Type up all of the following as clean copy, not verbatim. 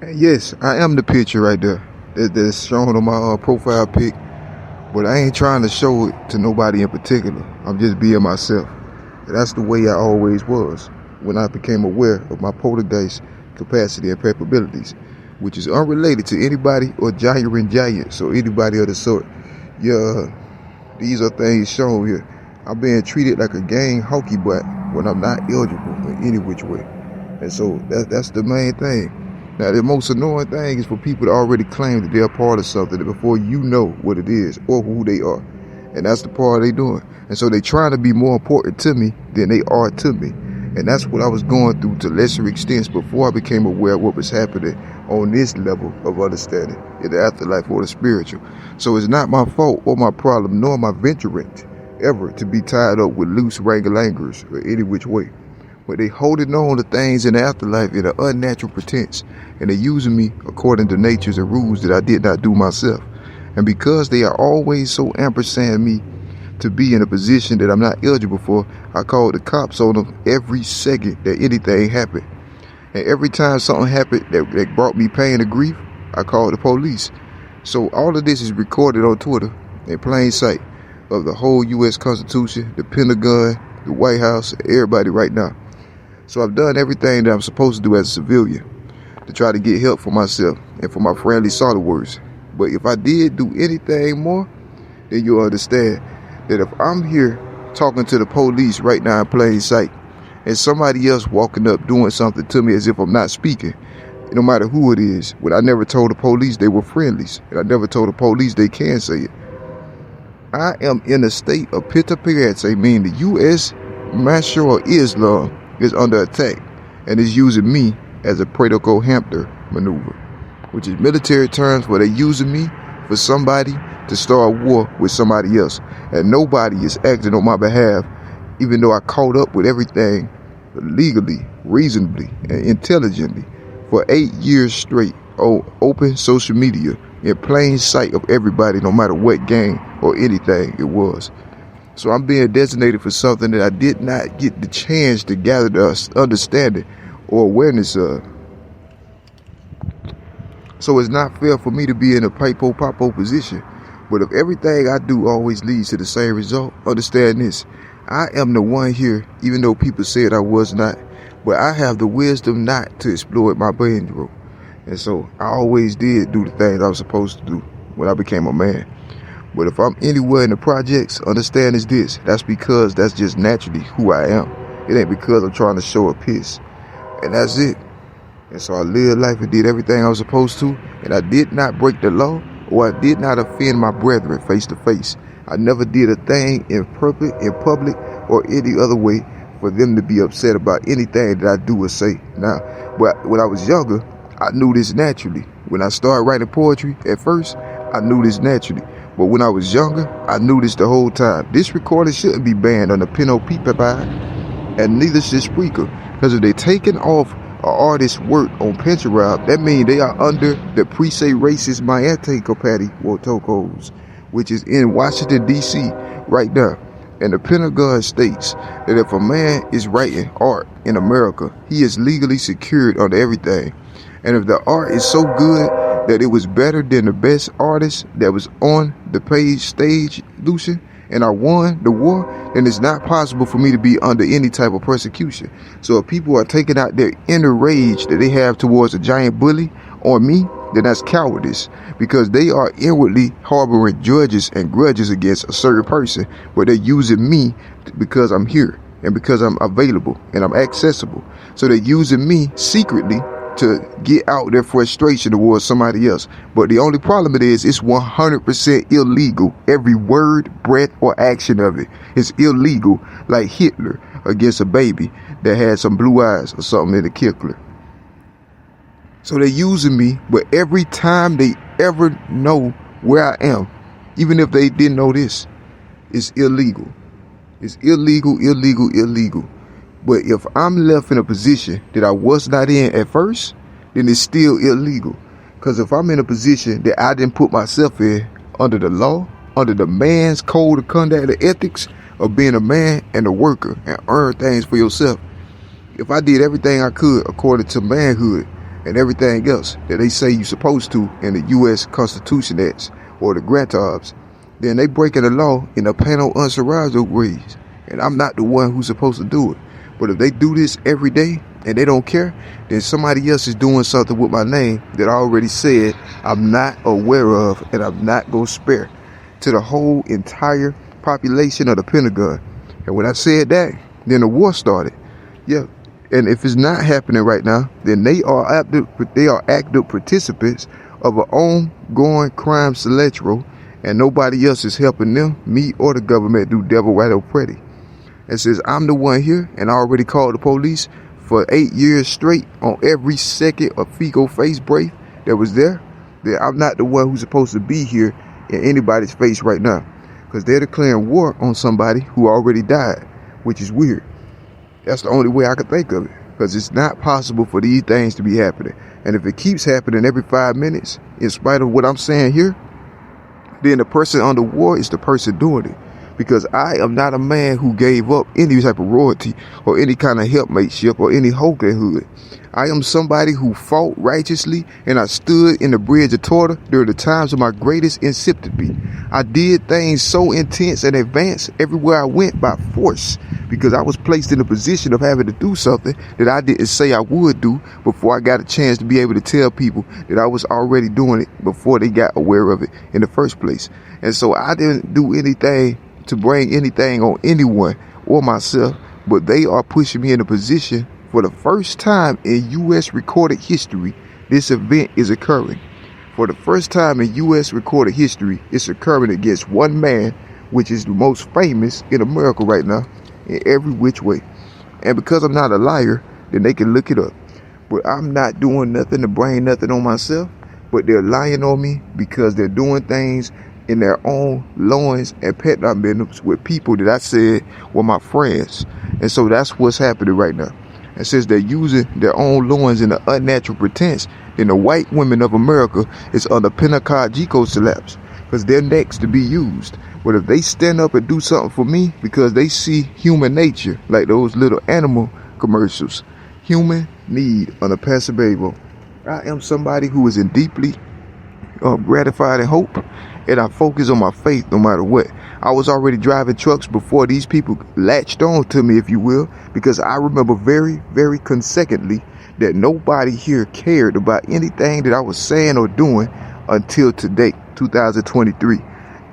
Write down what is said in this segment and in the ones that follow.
And yes, I am the picture right there that's shown on my profile pic, but I ain't trying to show it to nobody in particular. I'm just being myself. That's the way I always was when I became aware of my poltergeist capacity and capabilities, which is unrelated to anybody or gyring giants or anybody of the sort. Yeah, these are things shown here. I'm being treated like a gang hockey butt when I'm not eligible in any which way. And so that's the main thing. Now, the most annoying thing is for people to already claim that they're part of something before you know what it is or who they are. And that's the part they doing. And so they trying to be more important to me than they are to me. And that's what I was going through to lesser extents before I became aware of what was happening on this level of understanding in the afterlife or the spiritual. So it's not my fault or my problem, nor my venturant ever to be tied up with loose wrangle-angers or any which way. But they holding on to things in the afterlife in an unnatural pretense, and they using me according to natures and rules that I did not do myself. And because they are always so ampersand me to be in a position that I'm not eligible for, I call the cops on them every second that anything happened. And every time something happened that brought me pain or grief, I called the police. So all of this is recorded on Twitter in plain sight of the whole U.S. Constitution, the Pentagon, the White House, everybody right now. So I've done everything that I'm supposed to do as a civilian to try to get help for myself and for my friendly followers. But if I did do anything more, then you'll understand that if I'm here talking to the police right now in plain sight and somebody else walking up doing something to me as if I'm not speaking, no matter who it is, when I never told the police they were friendlies, and I never told the police they can say it, I am in a state of pitta pirate, meaning the U.S. Marshal Islam is under attack and is using me as a protocol hamper maneuver, which is military terms where they're using me for somebody to start a war with somebody else, and nobody is acting on my behalf, even though I caught up with everything legally, reasonably, and intelligently for 8 years straight on open social media in plain sight of everybody, no matter what gang or anything it was. So I'm being designated for something that I did not get the chance to gather the understanding or awareness of. So it's not fair for me to be in a pipo position. But if everything I do always leads to the same result, understand this. I am the one here, even though people said I was not. But I have the wisdom not to exploit my brain growth. And so I always did do the things I was supposed to do when I became a man. But if I'm anywhere in the projects, understand is this. That's because that's just naturally who I am. It ain't because I'm trying to show a piss. And that's it. And so I lived life and did everything I was supposed to. And I did not break the law, or I did not offend my brethren face to face. I never did a thing in public or any other way for them to be upset about anything that I do or say. Now, but when I was younger, I knew this naturally. When I started writing poetry, at first, I knew this naturally. But when I was younger, I knew this the whole time. This recording shouldn't be banned under PNOP, and neither should Spreaker. Because if they're taking off an artist's work on Pinterest, that means they are under the pre-say racist Mayate Kopati Wotokos, which is in Washington, D.C. right now. And the Pentagon states that if a man is writing art in America, he is legally secured under everything. And if the art is so good that it was better than the best artist that was on the stage, Lucian, and I won the war, then it's not possible for me to be under any type of persecution. So if people are taking out their inner rage that they have towards a giant bully on me, then that's cowardice, because they are inwardly harboring grudges against a certain person, but they're using me because I'm here and because I'm available and I'm accessible. So they're using me secretly to get out their frustration towards somebody else. But the only problem it's 100% illegal. Every word, breath, or action of it is illegal, like Hitler against a baby that had some blue eyes or something in the kickler. So they're using me, but every time they ever know where I am, even if they didn't know this, it's illegal. It's illegal. But if I'm left in a position that I was not in at first, then it's still illegal. Because if I'm in a position that I didn't put myself in under the law, under the man's code of conduct and ethics of being a man and a worker and earn things for yourself, if I did everything I could according to manhood, and everything else that they say you're supposed to in the U.S. Constitution Acts or the Grantabs, then they breaking the law in a panel unauthorized ways, and I'm not the one who's supposed to do it. But if they do this every day and they don't care, then somebody else is doing something with my name that I already said I'm not aware of and I'm not going to spare to the whole entire population of the Pentagon. And when I said that, then the war started. Yeah. And if it's not happening right now, then they are active participants of an ongoing crime celestial, and nobody else is helping them, me or the government, do devil right or pretty. And since I'm the one here and I already called the police for 8 years straight on every second of fecal face breath that was there, then I'm not the one who's supposed to be here in anybody's face right now, because they're declaring war on somebody who already died, which is weird. That's the only way I could think of it, because it's not possible for these things to be happening. And if it keeps happening every 5 minutes, in spite of what I'm saying here, then the person under war is the person doing it. Because I am not a man who gave up any type of royalty or any kind of helpmateship or any hood. I am somebody who fought righteously, and I stood in the bridge of Torta during the times of my greatest insipidity. I did things so intense and advanced everywhere I went by force, because I was placed in a position of having to do something that I didn't say I would do before I got a chance to be able to tell people that I was already doing it before they got aware of it in the first place. And so I didn't do anything to bring anything on anyone or myself, but they are pushing me in a position. For the first time in U.S. recorded history, this event is occurring. For the first time in U.S. recorded history, it's occurring against one man, which is the most famous in America right now, in every which way. And because I'm not a liar, then they can look it up. But I'm not doing nothing to bring nothing on myself, but they're lying on me because they're doing things in their own loins and pet business with people that I said were my friends. And so that's what's happening right now. And since they're using their own loins in an unnatural pretense, then the white women of America is under pedagogical collapse, because they're next to be used. But if they stand up and do something for me, because they see human nature, like those little animal commercials, human need on a passive baby. I am somebody who is in deeply gratified in hope, and I focus on my faith no matter what. I was already driving trucks before these people latched on to me, if you will, because I remember very, very consecutively that nobody here cared about anything that I was saying or doing until today, 2023.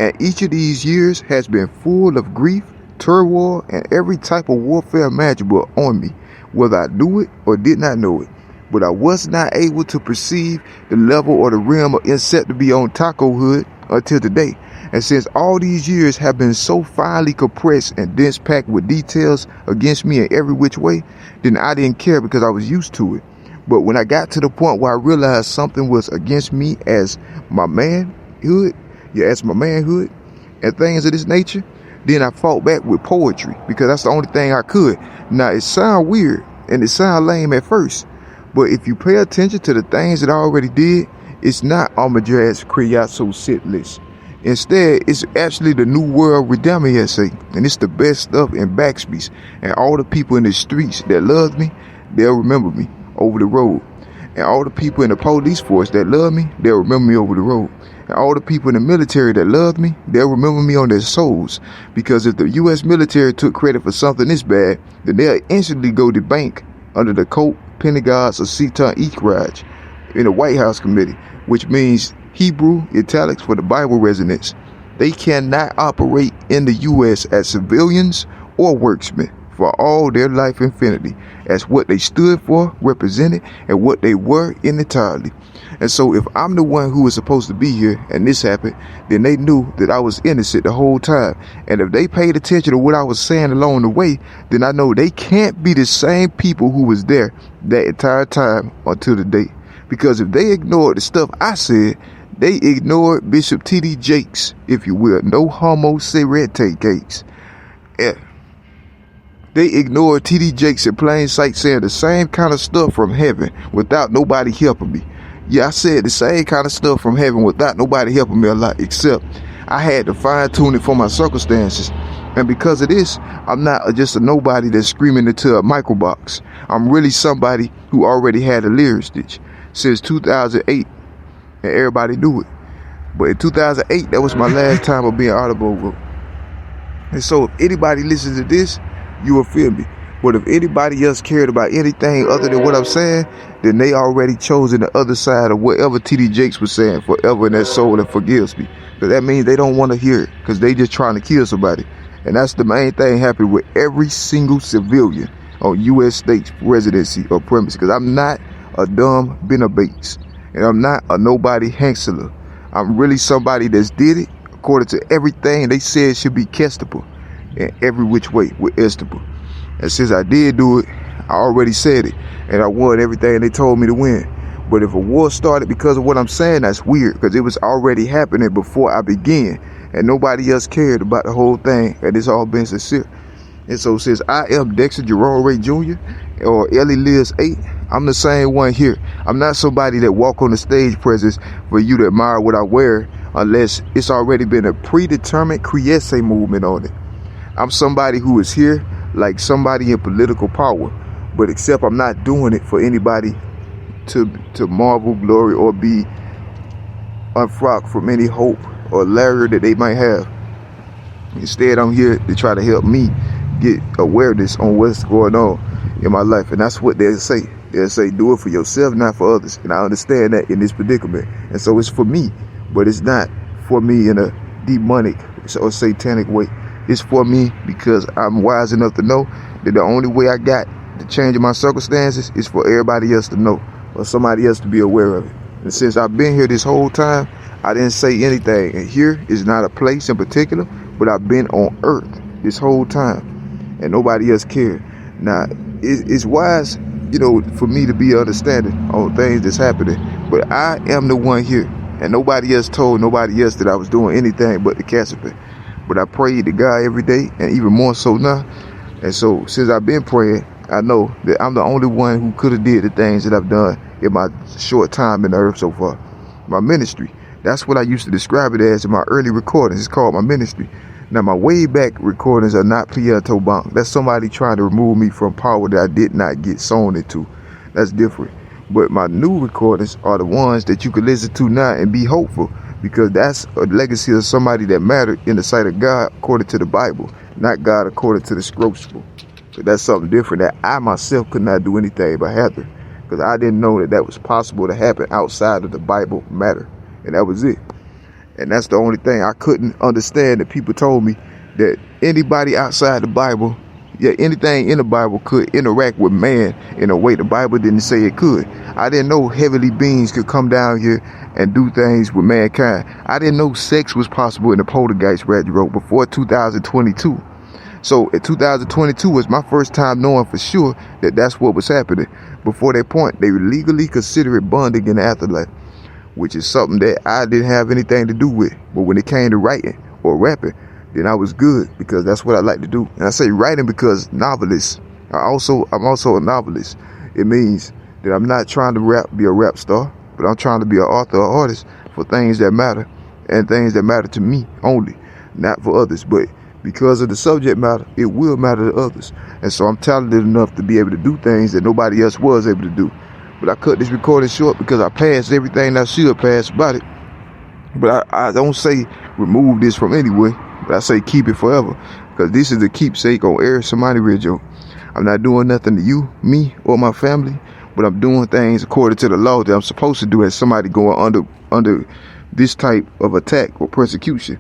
And each of these years has been full of grief, turmoil, and every type of warfare imaginable on me, whether I knew it or did not know it. But I was not able to perceive the level or the realm of insect to be on taco hood until today. And since all these years have been so finely compressed and dense packed with details against me in every which way, then I didn't care because I was used to it. But when I got to the point where I realized something was against me as my manhood, and things of this nature, then I fought back with poetry, because that's the only thing I could. Now, it sounds weird and it sounds lame at first, but if you pay attention to the things that I already did, it's not Armadra's Creaso Sitless. Instead, it's actually the New World Redeeming essay, and it's the best stuff in backspace. And all the people in the streets that love me, they'll remember me over the road. And all the people in the police force that love me, they'll remember me over the road. And all the people in the military that love me, they'll remember me on their souls. Because if the U.S. military took credit for something this bad, then they'll instantly go to bank under the Colt, Pentecost, or Seton Ekraj in the White House committee, which means Hebrew italics for the Bible residents. They cannot operate in the U.S. as civilians or worksmen for all their life infinity, as what they stood for, represented, and what they were in entirety. And so if I'm the one who was supposed to be here and this happened, then they knew that I was innocent the whole time. And if they paid attention to what I was saying along the way, then I know they can't be the same people who was there that entire time until the day. Because if they ignored the stuff I said, they ignored Bishop T.D. Jakes, if you will. No homo serete cakes. Yeah. They ignored T.D. Jakes in plain sight, saying the same kind of stuff from heaven without nobody helping me. Yeah, I said the same kind of stuff from heaven without nobody helping me a lot, except I had to fine-tune it for my circumstances. And because of this, I'm not just a nobody that's screaming into a microbox. I'm really somebody who already had a lyric stitch. since 2008, and everybody knew it. But in 2008, that was my last time of being audible. And so if anybody listens to this, you will feel me. But if anybody else cared about anything other than what I'm saying, then they already chosen the other side of whatever TD Jakes was saying, forever in their soul and forgives me. Because that means they don't want to hear it, because they just trying to kill somebody. And that's the main thing happening with every single civilian on U.S. state residency or premise. Because I'm not a dumb Benner Bates, and I'm not a nobody Hansler. I'm really somebody that's did it according to everything they said should be castable in every which way with estable. And since I did do it, I already said it, and I won everything they told me to win. But if a war started because of what I'm saying, that's weird, because it was already happening before I began, and nobody else cared about the whole thing, and it's all been sincere. And so since I am Dexter Jerome Ray Jr. or Ellie Liz 8, I'm the same one here. I'm not somebody that walk on the stage presence for you to admire what I wear, unless it's already been a predetermined Criesse movement on it. I'm somebody who is here like somebody in political power, but except I'm not doing it for anybody to marvel, glory, or be unfrocked from any hope or layer that they might have. Instead, I'm here to try to help me get awareness on what's going on in my life. And that's what they'll say. They'll say, do it for yourself, not for others. And I understand that in this predicament. And so it's for me, but it's not for me in a demonic or satanic way. It's for me because I'm wise enough to know that the only way I got to change my circumstances is for everybody else to know, or somebody else to be aware of it. And since I've been here this whole time, I didn't say anything. And here is not a place in particular, but I've been on earth this whole time, and nobody else cared. Now, it's wise, for me to be understanding on things that's happening, but I am the one here, and nobody else told nobody else that I was doing anything but the Cassidy. But I prayed to God every day, and even more so now. And so since I've been praying, I know that I'm the only one who could have did the things that I've done in my short time in the earth so far. My ministry, that's what I used to describe it as in my early recordings. It's called my ministry. Now, my way back recordings are not Pianto Bank. That's somebody trying to remove me from power that I did not get sown into. That's different. But my new recordings are the ones that you can listen to now and be hopeful, because that's a legacy of somebody that mattered in the sight of God according to the Bible, not God according to the Scroll. But that's something different that I myself could not do anything but happen, because I didn't know that was possible to happen outside of the Bible matter. And that was it. And that's the only thing I couldn't understand, that people told me that anybody outside the Bible, anything in the Bible could interact with man in a way the Bible didn't say it could. I didn't know heavenly beings could come down here and do things with mankind. I didn't know sex was possible in the Poltergeist Radio before 2022. So in 2022 was my first time knowing for sure that that's what was happening. Before that point, they legally consider it bonding in the afterlife, which is something that I didn't have anything to do with. But when it came to writing or rapping, then I was good, because that's what I like to do. And I say writing because novelist. I'm also a novelist. It means that I'm not trying to be a rap star, but I'm trying to be an author or artist for things that matter, and things that matter to me only, not for others. But because of the subject matter, it will matter to others. And so I'm talented enough to be able to do things that nobody else was able to do. But I cut this recording short because I passed everything I should pass about it. But I don't say remove this from anywhere, but I say keep it forever, because this is a keepsake on Air Somebody Radio. I'm not doing nothing to you, me, or my family, but I'm doing things according to the law that I'm supposed to do as somebody going under this type of attack or persecution.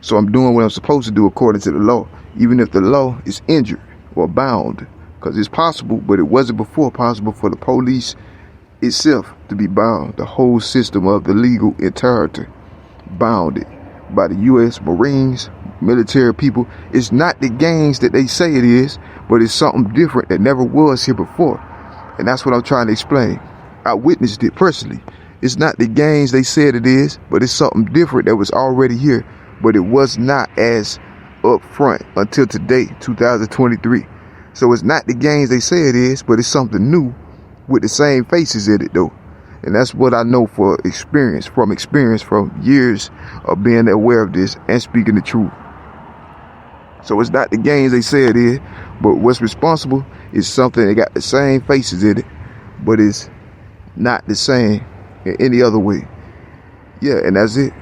So I'm doing what I'm supposed to do according to the law, even if the law is injured or bound, because it's possible, but it wasn't before possible for the police itself to be bound. The whole system of the legal entirety bounded by the U.S. Marines, military people. It's not the gangs that they say it is, but it's something different that never was here before. And that's what I'm trying to explain. I witnessed it personally. It's not the gangs they said it is, but it's something different that was already here, but it was not as upfront until today, 2023. So it's not the gangs they say it is, but it's something new with the same faces in it though. And that's what I know from experience from years of being aware of this and speaking the truth. So it's not the gangs they say it is, but what's responsible is something that got the same faces in it, but it's not the same in any other way. Yeah, and that's it.